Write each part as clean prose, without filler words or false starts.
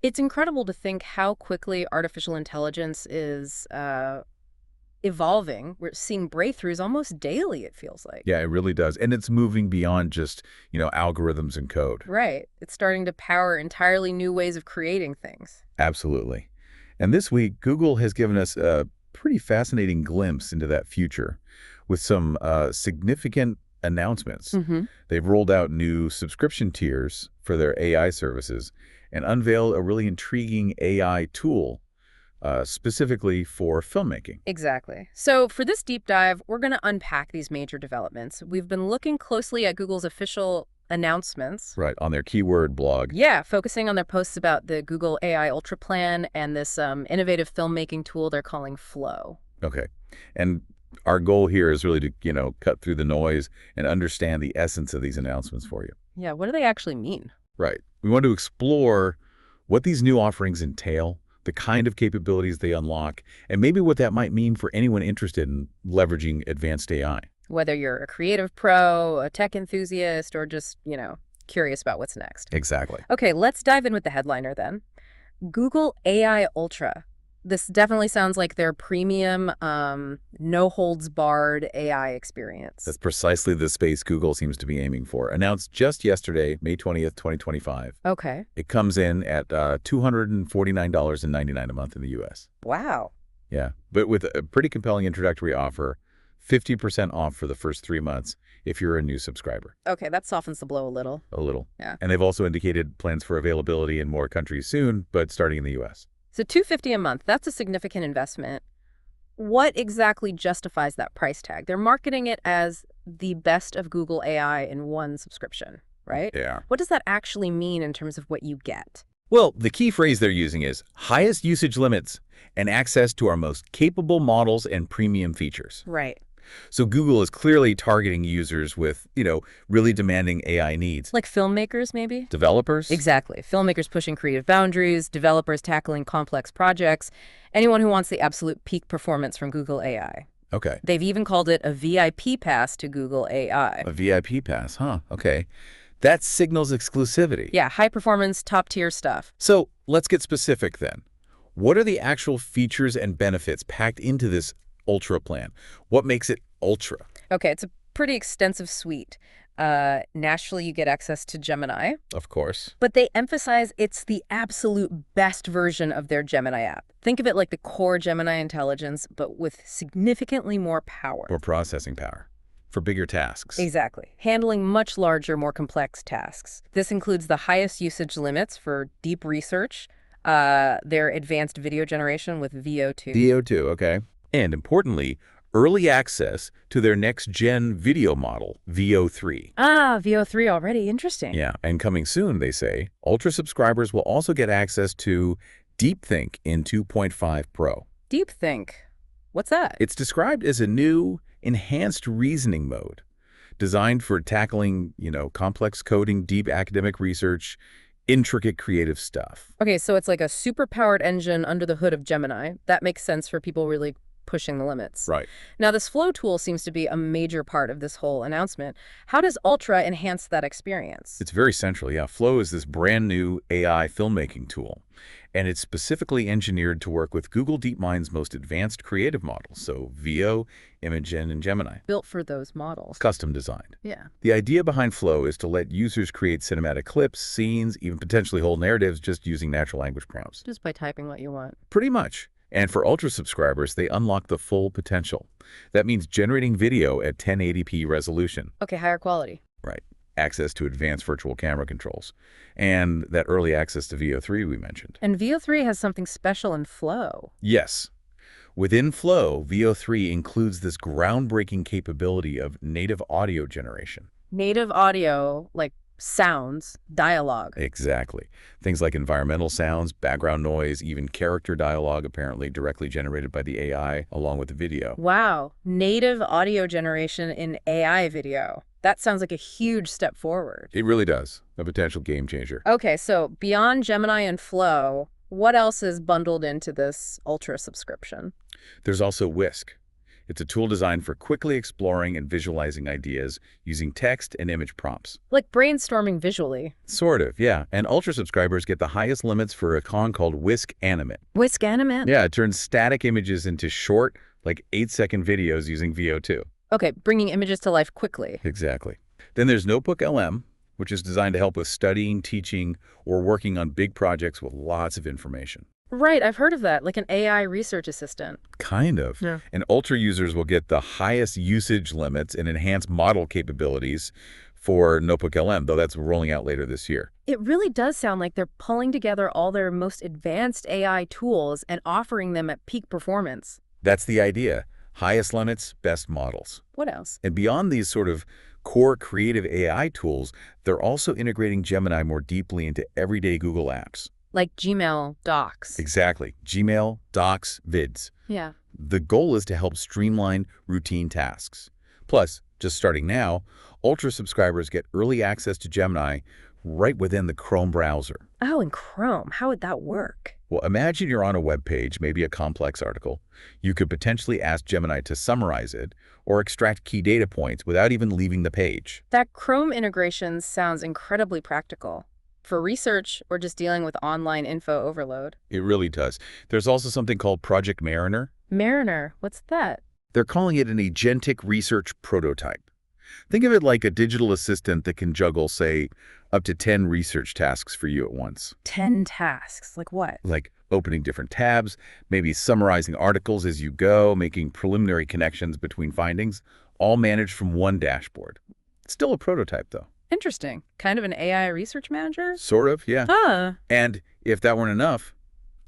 It's incredible to think how quickly artificial intelligence is evolving. We're seeing breakthroughs almost daily, it feels like. Yeah, it really does. And it's moving beyond just, algorithms and code. Right. It's starting to power entirely new ways of creating things. Absolutely. And this week, Google has given us a pretty fascinating glimpse into that future with some significant announcements. Hmm. They've rolled out new subscription tiers for their AI services and unveiled a really intriguing AI tool specifically for filmmaking. Exactly. So for this deep dive, we're going to unpack these major developments. We've been looking closely at Google's official announcements. Right, on their keyword blog. Yeah, focusing on their posts about the Google AI Ultra plan and this innovative filmmaking tool they're calling Flow. Okay. And our goal here is really to, cut through the noise and understand the essence of these announcements for you. Yeah, what do they actually mean? Right. We want to explore what these new offerings entail, the kind of capabilities they unlock, and maybe what that might mean for anyone interested in leveraging advanced AI. Whether you're a creative pro, a tech enthusiast, or just, curious about what's next. Exactly. Okay, let's dive in with the headliner then. Google AI Ultra. This definitely sounds like their premium, no-holds-barred AI experience. That's precisely the space Google seems to be aiming for. Announced just yesterday, May 20th, 2025. Okay. It comes in at $249.99 a month in the U.S. Wow. Yeah, but with a pretty compelling introductory offer, 50% off for the first 3 months if you're a new subscriber. Okay, that softens the blow a little. A little. Yeah. And they've also indicated plans for availability in more countries soon, but starting in the U.S. So $250 a month, that's a significant investment. What exactly justifies that price tag? They're marketing it as the best of Google AI in one subscription, right? Yeah. What does that actually mean in terms of what you get? Well, the key phrase they're using is highest usage limits and access to our most capable models and premium features. Right. So Google is clearly targeting users with, really demanding AI needs. Like filmmakers, maybe? Developers? Exactly. Filmmakers pushing creative boundaries, developers tackling complex projects, anyone who wants the absolute peak performance from Google AI. Okay. They've even called it a VIP pass to Google AI. A VIP pass, huh? Okay. That signals exclusivity. Yeah, high performance, top tier stuff. So let's get specific then. What are the actual features and benefits packed into this Ultra plan? What makes it Ultra? Okay, it's a pretty extensive suite. Naturally, you get access to Gemini, Of course. but they emphasize it's the absolute best version of their Gemini app. Think of it like the core Gemini intelligence, but with significantly more power. Or processing power for bigger tasks. Exactly. Handling much larger, more complex tasks. This includes the highest usage limits for deep research, their advanced video generation with VO2. VO2, okay. And importantly, early access to their next-gen video model, VO3. Ah, VO3 already. Interesting. Yeah, and coming soon, they say, Ultra subscribers will also get access to DeepThink in 2.5 Pro. DeepThink. What's that? It's described as a new, enhanced reasoning mode designed for tackling, complex coding, deep academic research, intricate creative stuff. Okay, so it's like a super-powered engine under the hood of Gemini. That makes sense for people really pushing the limits. Right. Now, this Flow tool seems to be a major part of this whole announcement. How does Ultra enhance that experience? It's very central, yeah. Flow is this brand new AI filmmaking tool, and it's specifically engineered to work with Google DeepMind's most advanced creative models, so VO, Imagen, and Gemini. Built for those models. Custom designed. Yeah. The idea behind Flow is to let users create cinematic clips, scenes, even potentially whole narratives just using natural language prompts. Just by typing what you want. Pretty much. And for Ultra subscribers, they unlock the full potential. That means generating video at 1080p resolution. Okay, higher quality. Right. Access to advanced virtual camera controls. And that early access to VO3 we mentioned. And VO3 has something special in Flow. Yes. Within Flow, VO3 includes this groundbreaking capability of native audio generation. Native audio, like sounds, dialogue. Exactly. Things like environmental sounds, background noise, even character dialogue apparently directly generated by the AI along with the video. Wow. Native audio generation in AI video. That sounds like a huge step forward. It really does. A potential game changer. Okay, so beyond Gemini and Flow, what else is bundled into this Ultra subscription? There's also Whisk. It's a tool designed for quickly exploring and visualizing ideas using text and image prompts. Like brainstorming visually. Sort of, yeah. And Ultra subscribers get the highest limits for a con called Whisk Animate. Whisk Animate? Yeah, it turns static images into short, like 8-second videos using VO2. Okay, bringing images to life quickly. Exactly. Then there's Notebook LM, which is designed to help with studying, teaching, or working on big projects with lots of information. Right, I've heard of that, like an AI research assistant. Kind of. Yeah. And Ultra users will get the highest usage limits and enhanced model capabilities for Notebook LM, though that's rolling out later this year. It really does sound like they're pulling together all their most advanced AI tools and offering them at peak performance. That's the idea. Highest limits, best models. What else? And beyond these sort of core creative AI tools, they're also integrating Gemini more deeply into everyday Google apps. Like Gmail, Docs. Exactly. Gmail, Docs, Vids. Yeah. The goal is to help streamline routine tasks. Plus, just starting now, Ultra subscribers get early access to Gemini right within the Chrome browser. Oh, in Chrome. How would that work? Well, imagine you're on a web page, maybe a complex article. You could potentially ask Gemini to summarize it or extract key data points without even leaving the page. That Chrome integration sounds incredibly practical. For research or just dealing with online info overload. It really does. There's also something called Project Mariner. Mariner, what's that? They're calling it an agentic research prototype. Think of it like a digital assistant that can juggle, say, up to 10 research tasks for you at once. 10 tasks. Like what? Like opening different tabs, maybe summarizing articles as you go, making preliminary connections between findings, all managed from one dashboard. It's still a prototype, though. Interesting. Kind of an AI research manager? Sort of, yeah. Huh. And if that weren't enough,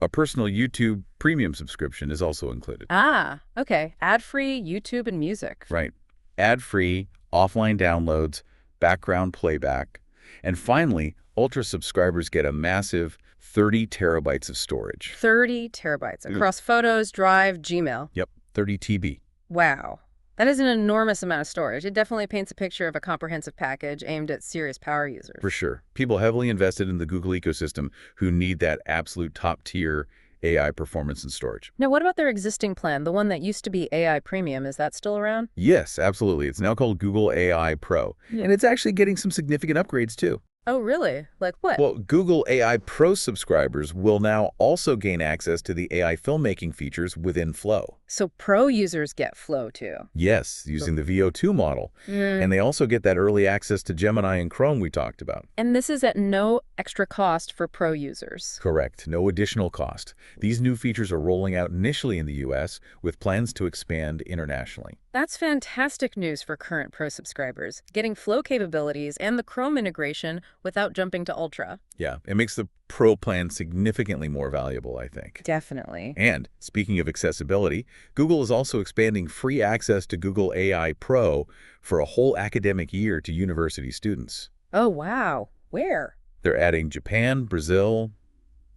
a personal YouTube premium subscription is also included. Ah, okay. Ad-free YouTube and music. Right. Ad-free, offline downloads, background playback. And finally, Ultra subscribers get a massive 30 terabytes of storage. 30 terabytes across Photos, Drive, Gmail. Yep, 30 TB. Wow. That is an enormous amount of storage. It definitely paints a picture of a comprehensive package aimed at serious power users. For sure. People heavily invested in the Google ecosystem who need that absolute top-tier AI performance and storage. Now, what about their existing plan, the one that used to be AI Premium? Is that still around? Yes, absolutely. It's now called Google AI Pro. And it's actually getting some significant upgrades, too. Oh, really? Like what? Well, Google AI Pro subscribers will now also gain access to the AI filmmaking features within Flow. So pro users get Flow, too. Yes, using the VO2 model. And they also get that early access to Gemini and Chrome we talked about. And this is at no extra cost for pro users. Correct. No additional cost. These new features are rolling out initially in the US with plans to expand internationally. That's fantastic news for current pro subscribers, getting Flow capabilities and the Chrome integration without jumping to Ultra. Yeah, it makes the Pro plan significantly more valuable, I think. Definitely. And speaking of accessibility, Google is also expanding free access to Google AI Pro for a whole academic year to university students. Oh, wow. Where? They're adding Japan, Brazil,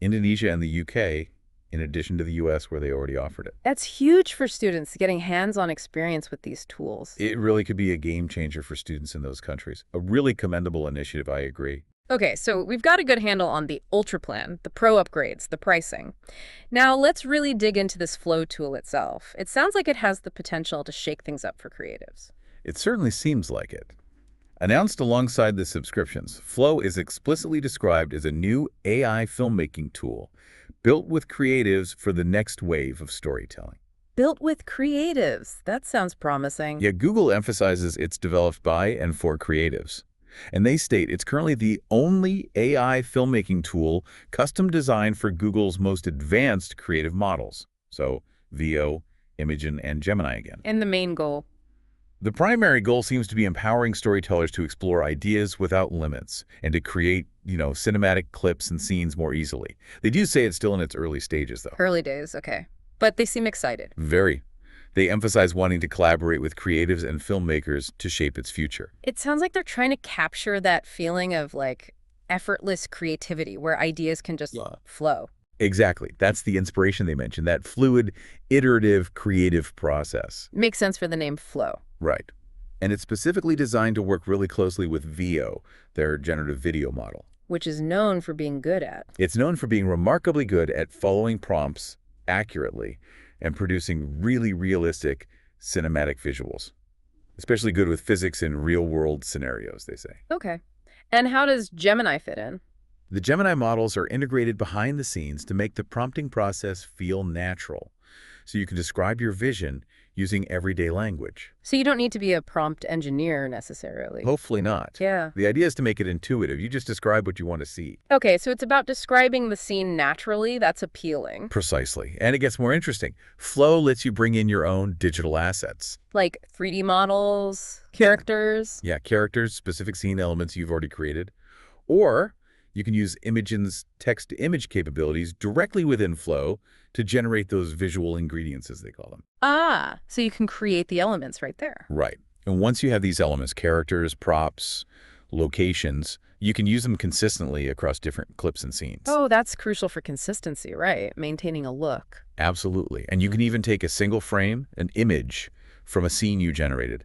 Indonesia, and the UK, in addition to the US where they already offered it. That's huge for students getting hands-on experience with these tools. It really could be a game changer for students in those countries. A really commendable initiative, I agree. Okay, so we've got a good handle on the Ultra plan, the Pro upgrades, the pricing. Now let's really dig into this Flow tool itself. It sounds like it has the potential to shake things up for creatives. It certainly seems like it. Announced alongside the subscriptions, Flow is explicitly described as a new AI filmmaking tool built with creatives for the next wave of storytelling. Built with creatives. That sounds promising. Yet Google emphasizes it's developed by and for creatives. And they state it's currently the only AI filmmaking tool custom designed for Google's most advanced creative models. So VO, Imagen, and Gemini again. And the main goal. The primary goal seems to be empowering storytellers to explore ideas without limits and to create, cinematic clips and scenes more easily. They do say it's still in its early stages, though. Early days, okay. But they seem excited. Very. They emphasize wanting to collaborate with creatives and filmmakers to shape its future. It sounds like they're trying to capture that feeling of, effortless creativity where ideas can just flow. Exactly. That's the inspiration they mentioned, that fluid, iterative, creative process. Makes sense for the name Flow. Right. And it's specifically designed to work really closely with VO, their generative video model. Which is known for being good at. It's known for being remarkably good at following prompts accurately and producing really realistic, cinematic visuals. Especially good with physics in real-world scenarios, they say. Okay. And how does Gemini fit in? The Gemini models are integrated behind the scenes to make the prompting process feel natural, so you can describe your vision using everyday language. So you don't need to be a prompt engineer necessarily. Hopefully not. Yeah. The idea is to make it intuitive. You just describe what you want to see. Okay, so it's about describing the scene naturally. That's appealing. Precisely. And it gets more interesting. Flow lets you bring in your own digital assets. Like 3D models, characters. Yeah, characters, specific scene elements you've already created. Or you can use Imogen's text-to-image capabilities directly within Flow to generate those visual ingredients, as they call them. Ah, so you can create the elements right there. Right. And once you have these elements, characters, props, locations, you can use them consistently across different clips and scenes. Oh, that's crucial for consistency, right? Maintaining a look. Absolutely. And you can even take a single frame, an image from a scene you generated,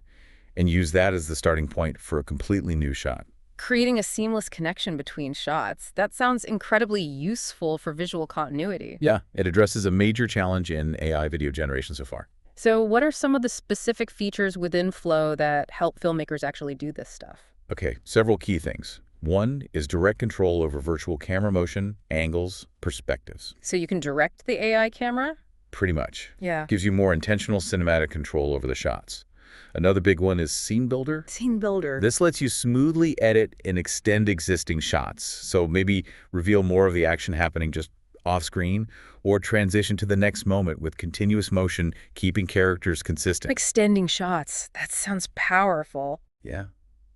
and use that as the starting point for a completely new shot. Creating a seamless connection between shots. That sounds incredibly useful for visual continuity. Yeah, it addresses a major challenge in AI video generation so far. So what are some of the specific features within Flow that help filmmakers actually do this stuff? Okay, several key things. One is direct control over virtual camera motion, angles, perspectives. So you can direct the AI camera? Pretty much. Yeah. Gives you more intentional cinematic control over the shots. Another big one is Scenebuilder. Scenebuilder. This lets you smoothly edit and extend existing shots. So maybe reveal more of the action happening just off screen or transition to the next moment with continuous motion, keeping characters consistent. Extending shots. That sounds powerful. Yeah,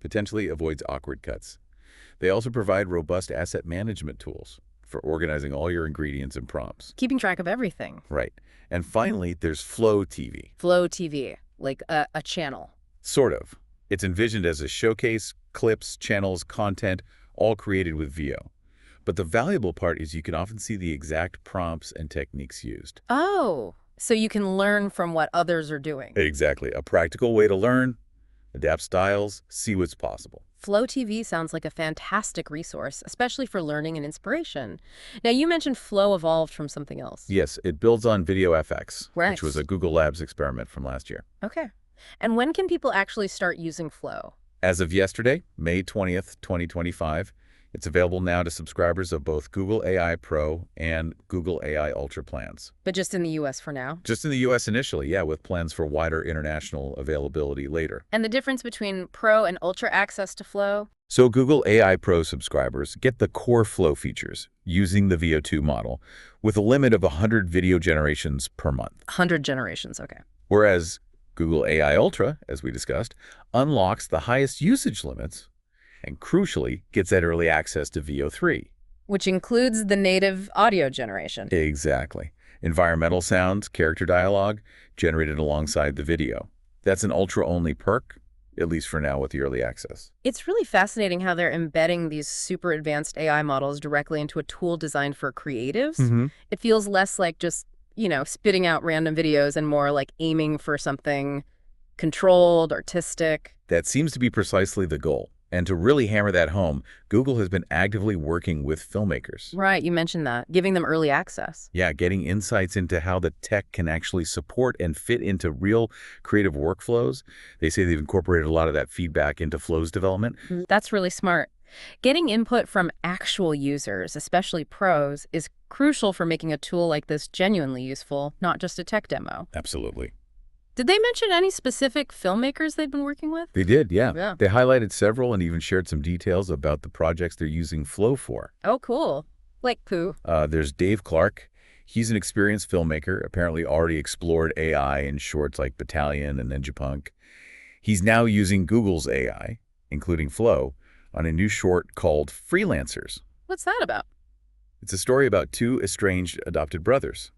potentially avoids awkward cuts. They also provide robust asset management tools for organizing all your ingredients and prompts. Keeping track of everything. Right. And finally, there's Flow TV. Flow TV, like a channel. Sort of. It's envisioned as a showcase, clips, channels, content, all created with VO. But the valuable part is you can often see the exact prompts and techniques used. Oh, so you can learn from what others are doing. Exactly. A practical way to learn, adapt styles, see what's possible. Flow TV sounds like a fantastic resource, especially for learning and inspiration. Now, you mentioned Flow evolved from something else. Yes, it builds on VideoFX, Right. which was a Google Labs experiment from last year. Okay. And when can people actually start using Flow? As of yesterday, May 20th, 2025, it's available now to subscribers of both Google AI Pro and Google AI Ultra plans. But just in the US for now? Just in the US initially, yeah, with plans for wider international availability later. And the difference between Pro and Ultra access to Flow? So Google AI Pro subscribers get the core Flow features using the VO2 model with a limit of 100 video generations per month. 100 generations, okay. Whereas Google AI Ultra, as we discussed, unlocks the highest usage limits and crucially gets that early access to VO3. Which includes the native audio generation. Exactly. Environmental sounds, character dialogue, generated alongside the video. That's an Ultra-only perk, at least for now with the early access. It's really fascinating how they're embedding these super advanced AI models directly into a tool designed for creatives. It feels less like just, spitting out random videos and more like aiming for something controlled, artistic. That seems to be precisely the goal. And to really hammer that home, Google has been actively working with filmmakers. Right, you mentioned that, giving them early access. Yeah, getting insights into how the tech can actually support and fit into real creative workflows. They say they've incorporated a lot of that feedback into Flow's development. That's really smart. Getting input from actual users, especially pros, is crucial for making a tool like this genuinely useful, not just a tech demo. Absolutely. Did they mention any specific filmmakers they've been working with? They did, yeah. Yeah. They highlighted several and even shared some details about the projects they're using Flow for. Oh, cool. Like who? There's Dave Clark. He's an experienced filmmaker, apparently already explored AI in shorts like Battalion and Ninja Punk. He's now using Google's AI, including Flow, on a new short called Freelancers. What's that about? It's a story about two estranged adopted brothers.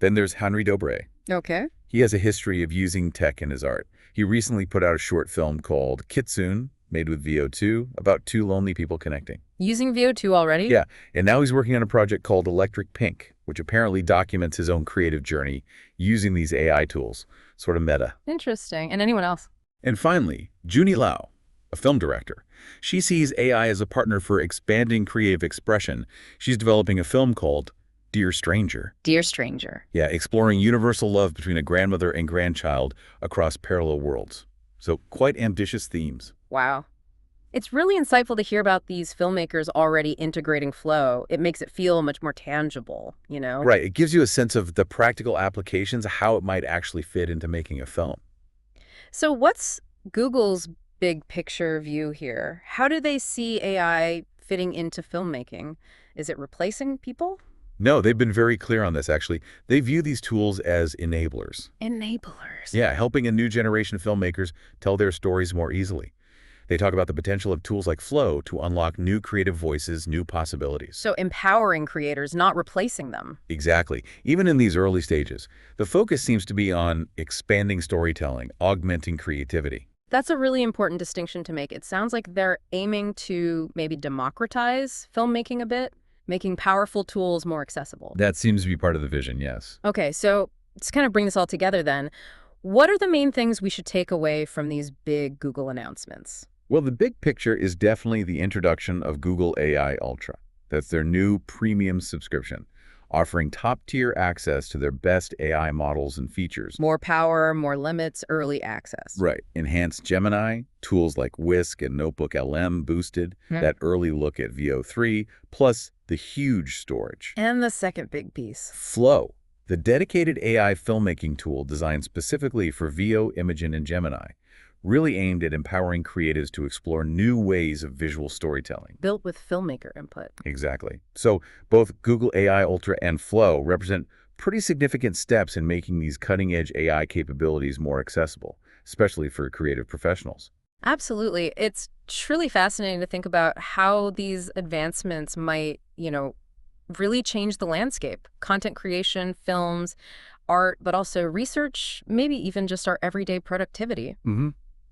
Then there's Henry Dobre. Okay. He has a history of using tech in his art. He recently put out a short film called Kitsune, made with VO2, about two lonely people connecting. Using VO2 already? Yeah, and now he's working on a project called Electric Pink, which apparently documents his own creative journey using these AI tools, sort of meta. Interesting. And anyone else? And finally, Junie Lau, a film director. She sees AI as a partner for expanding creative expression. She's developing a film called Dear Stranger. Dear Stranger. Yeah, exploring universal love between a grandmother and grandchild across parallel worlds. So quite ambitious themes. Wow. It's really insightful to hear about these filmmakers already integrating flow. It makes it feel much more tangible, you know? Right, it gives you a sense of the practical applications, how it might actually fit into making a film. So what's Google's big picture view here? How do they see AI fitting into filmmaking? Is it replacing people? No, they've been very clear on this, actually. They view these tools as enablers. Enablers. Yeah, helping a new generation of filmmakers tell their stories more easily. They talk about the potential of tools like Flow to unlock new creative voices, new possibilities. So empowering creators, not replacing them. Exactly. Even in these early stages, the focus seems to be on expanding storytelling, augmenting creativity. That's a really important distinction to make. It sounds like they're aiming to maybe democratize filmmaking a bit, making powerful tools more accessible. That seems to be part of the vision, yes. Okay, so to kind of bring this all together then, what are the main things we should take away from these big Google announcements? Well, the big picture is definitely the introduction of Google AI Ultra. That's their new premium subscription, offering top-tier access to their best AI models and features. More power, more limits, early access. Right. Enhanced Gemini, tools like Whisk and Notebook LM boosted, that early look at VO3, plus the huge storage. And the second big piece. Flow, the dedicated AI filmmaking tool designed specifically for VO, Imagen, and Gemini, really aimed at empowering creatives to explore new ways of visual storytelling. Built with filmmaker input. Exactly. So both Google AI Ultra and Flow represent pretty significant steps in making these cutting-edge AI capabilities more accessible, especially for creative professionals. Absolutely. It's truly fascinating to think about how these advancements might, really change the landscape. Content creation, films, art, but also research, maybe even just our everyday productivity.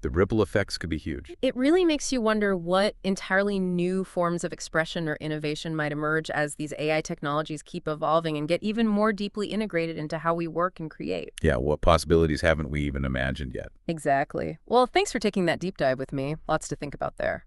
The ripple effects could be huge. It really makes you wonder what entirely new forms of expression or innovation might emerge as these AI technologies keep evolving and get even more deeply integrated into how we work and create. Yeah, what possibilities haven't we even imagined yet? Exactly. Well, thanks for taking that deep dive with me. Lots to think about there.